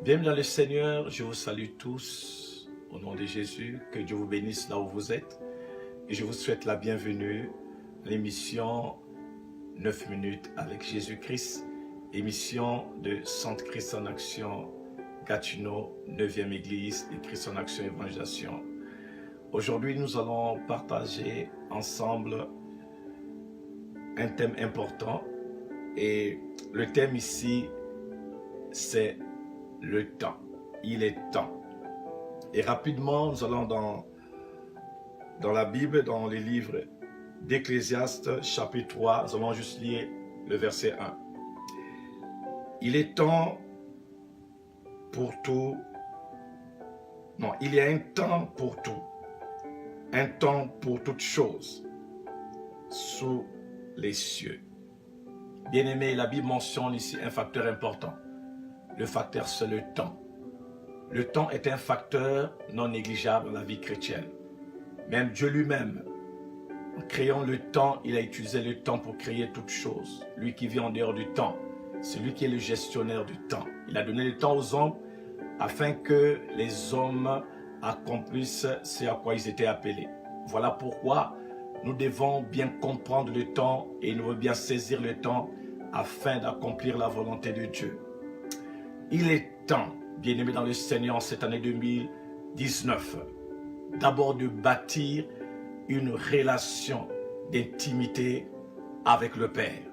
Bienvenue dans le Seigneur, je vous salue tous au nom de Jésus, que Dieu vous bénisse là où vous êtes et je vous souhaite la bienvenue à l'émission 9 minutes avec Jésus-Christ, émission de Centre Christ en Action Gatineau, 9e Église de Christ en Action Évangélisation. Aujourd'hui, nous allons partager ensemble un thème important et le thème ici, c'est le temps. Il est temps. Et rapidement, nous allons dans la Bible, dans les livres d'Ecclésiaste, chapitre 3, nous allons juste lire le verset 1. Il est temps pour tout. Non, il y a un temps pour tout. Un temps pour toutes choses sous les cieux. Bien-aimé, la Bible mentionne ici un facteur important. Le facteur, c'est le temps. Le temps est un facteur non négligeable dans la vie chrétienne. Même Dieu lui-même, en créant le temps, il a utilisé le temps pour créer toutes choses. Lui qui vit en dehors du temps, c'est lui qui est le gestionnaire du temps. Il a donné le temps aux hommes afin que les hommes accomplissent ce à quoi ils étaient appelés. Voilà pourquoi nous devons bien comprendre le temps et nous devons bien saisir le temps afin d'accomplir la volonté de Dieu. Il est temps, bien-aimés dans le Seigneur, en cette année 2019, d'abord de bâtir une relation d'intimité avec le Père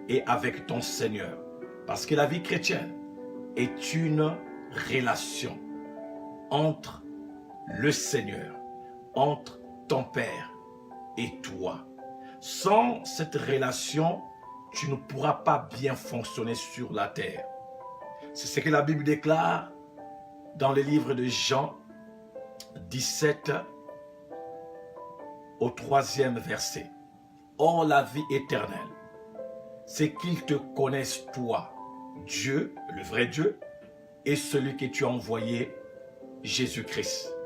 et avec ton Seigneur. Parce que la vie chrétienne est une relation entre le Seigneur, entre ton Père et toi. Sans cette relation, tu ne pourras pas bien fonctionner sur la terre. C'est ce que la Bible déclare dans le livre de Jean 17 au 3e verset. Or la vie éternelle, c'est qu'ils te connaissent toi, Dieu, le vrai Dieu, et celui que tu as envoyé, Jésus-Christ.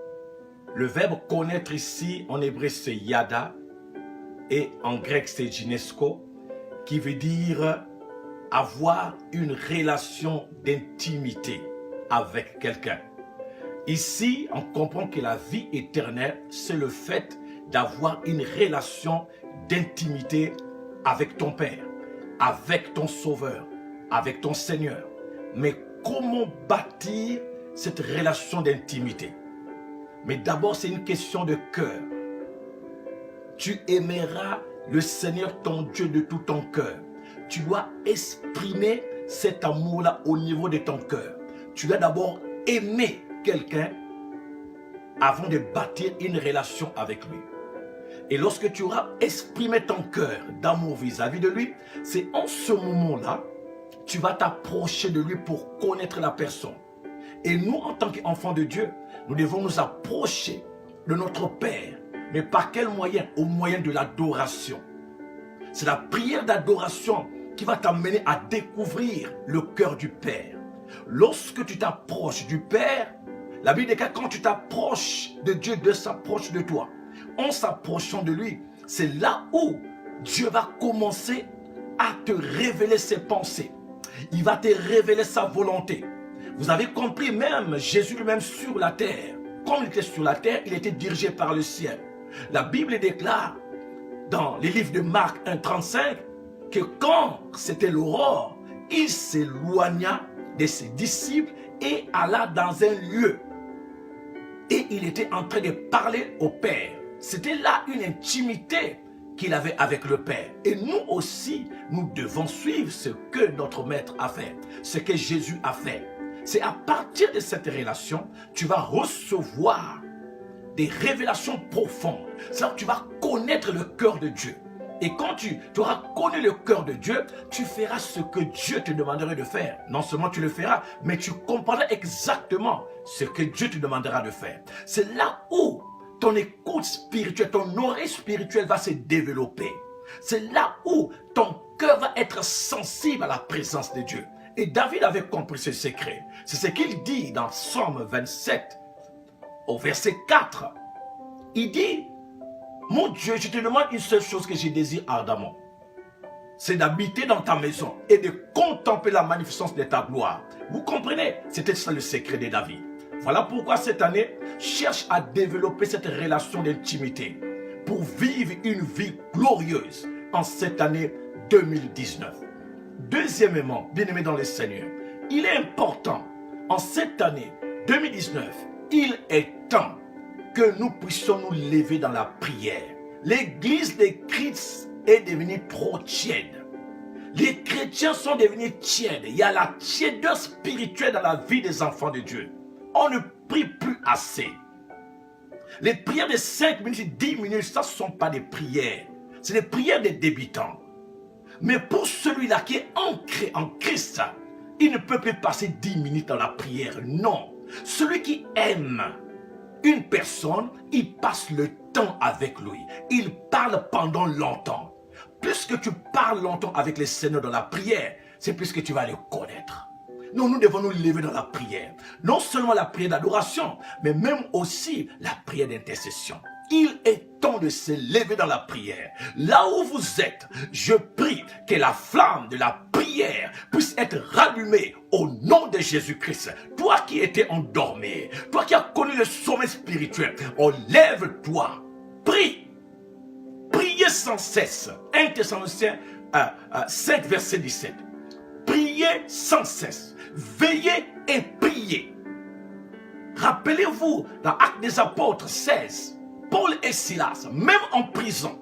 Le verbe connaître ici, en hébreu c'est yada, et en grec c'est ginesko, qui veut dire avoir une relation d'intimité avec quelqu'un. Ici, on comprend que la vie éternelle, c'est le fait d'avoir une relation d'intimité avec ton Père, avec ton Sauveur, avec ton Seigneur. Mais comment bâtir cette relation d'intimité? Mais d'abord, c'est une question de cœur. Tu aimeras le Seigneur ton Dieu de tout ton cœur. Tu dois exprimer cet amour-là au niveau de ton cœur. Tu dois d'abord aimer quelqu'un avant de bâtir une relation avec lui. Et lorsque tu auras exprimé ton cœur d'amour vis-à-vis de lui, c'est en ce moment-là, tu vas t'approcher de lui pour connaître la personne. Et nous, en tant qu'enfants de Dieu, nous devons nous approcher de notre Père. Mais par quel moyen? Au moyen de l'adoration. C'est la prière d'adoration qui va t'amener à découvrir le cœur du Père. Lorsque tu t'approches du Père, la Bible dit que quand tu t'approches de Dieu, Dieu s'approche de toi. En s'approchant de lui, c'est là où Dieu va commencer à te révéler ses pensées. Il va te révéler sa volonté. Vous avez compris, même Jésus lui-même sur la terre, comme il était sur la terre, il était dirigé par le ciel. La Bible déclare dans les livres de Marc 1,35 que quand c'était l'aurore, il s'éloigna de ses disciples et alla dans un lieu. Et il était en train de parler au Père. C'était là une intimité qu'il avait avec le Père. Et nous aussi, nous devons suivre ce que notre Maître a fait, ce que Jésus a fait. C'est à partir de cette relation, tu vas recevoir des révélations profondes. C'est là que tu vas connaître le cœur de Dieu. Et quand tu auras connu le cœur de Dieu, tu feras ce que Dieu te demanderait de faire. Non seulement tu le feras, mais tu comprendras exactement ce que Dieu te demandera de faire. C'est là où ton écoute spirituelle, ton oreille spirituelle va se développer. C'est là où ton cœur va être sensible à la présence de Dieu. Et David avait compris ce secret. C'est ce qu'il dit dans Psaume 27, au verset 4. Il dit: mon Dieu, je te demande une seule chose que je désire ardemment. c'est d'habiter dans ta maison et de contempler la magnificence de ta gloire. Vous comprenez? C'était ça le secret de David. Voilà pourquoi cette année, cherche à développer cette relation d'intimité pour vivre une vie glorieuse en cette année 2019. Deuxièmement, bien-aimé dans le Seigneur, il est important en cette année 2019, il est temps que nous puissions nous lever dans la prière. L'église de Christ est devenue trop tiède. Les chrétiens sont devenus tièdes. Il y a la tiédeur spirituelle dans la vie des enfants de Dieu. On ne prie plus assez. Les prières de 5 minutes, 10 minutes, ça ne sont pas des prières. C'est des prières des débutants. Mais pour celui-là qui est ancré en Christ, il ne peut plus passer 10 minutes dans la prière. Non. Celui qui aime une personne, il passe le temps avec lui. Il parle pendant longtemps. Plus que tu parles longtemps avec le Seigneur dans la prière, c'est plus que tu vas le connaître. Nous devons nous lever dans la prière. Non seulement la prière d'adoration, mais même aussi la prière d'intercession. Il est temps de se lever dans la prière. Là où vous êtes, je prie que la flamme de la prière puisse être rallumée au nom de Jésus-Christ. Toi qui étais endormi, toi qui as connu le sommeil spirituel, lève-toi, prie. Priez sans cesse. 1 Thessaloniciens 5, verset 17. Priez sans cesse. Veillez et priez. Rappelez-vous, dans Actes des Apôtres 16, Paul et Silas, même en prison,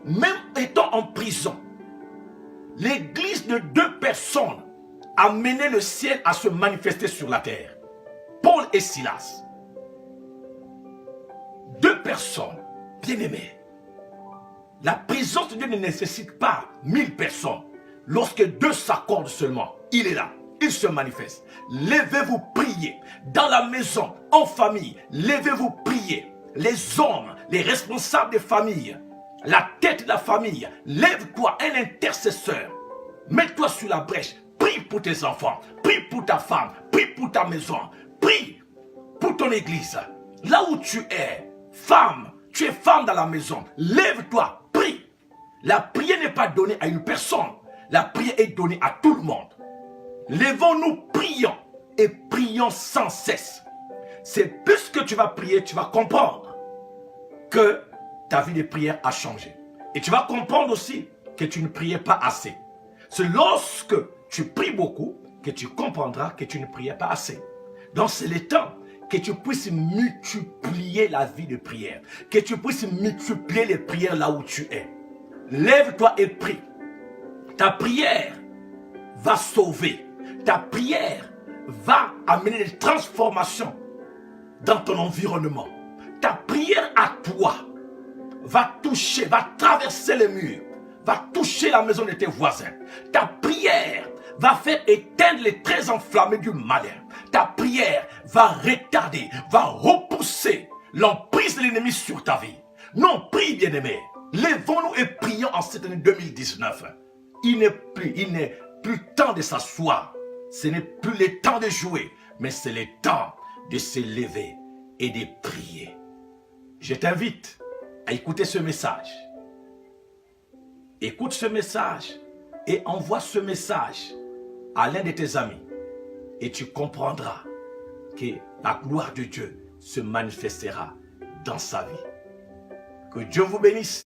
même étant en prison, l'église de 2 personnes a mené le ciel à se manifester sur la terre. Paul et Silas. 2 personnes, bien-aimées. La présence de Dieu ne nécessite pas 1000 personnes. Lorsque 2 s'accordent seulement, il est là, il se manifeste. Levez-vous, priez. Dans la maison, en famille, levez-vous, priez. Les hommes, les responsables des familles, la tête de la famille, lève-toi, un intercesseur. Mets-toi sur la brèche, prie pour tes enfants, prie pour ta femme, prie pour ta maison, prie pour ton église. Là où tu es, femme, tu es femme dans la maison, lève-toi, prie. La prière n'est pas donnée à une personne, la prière est donnée à tout le monde. Lèvons-nous, prions et prions sans cesse. C'est plus que tu vas prier, tu vas comprendre que ta vie de prière a changé. Et tu vas comprendre aussi que tu ne priais pas assez. C'est lorsque tu pries beaucoup que tu comprendras que tu ne priais pas assez. Donc c'est le temps que tu puisses multiplier la vie de prière. Que tu puisses multiplier les prières là où tu es. Lève-toi et prie. Ta prière va sauver. Ta prière va amener des transformations dans ton environnement. Ta prière à toi va toucher, va traverser les murs, va toucher la maison de tes voisins. Ta prière va faire éteindre les traits enflammés du malin. Ta prière va retarder, va repousser l'emprise de l'ennemi sur ta vie. Non, prie bien-aimé. Lèvons-nous et prions en cette année 2019. Il n'est plus temps de s'asseoir. Ce n'est plus le temps de jouer, mais c'est le temps de se lever et de prier. Je t'invite à écouter ce message. Écoute ce message et envoie ce message à l'un de tes amis. Et tu comprendras que la gloire de Dieu se manifestera dans sa vie. Que Dieu vous bénisse.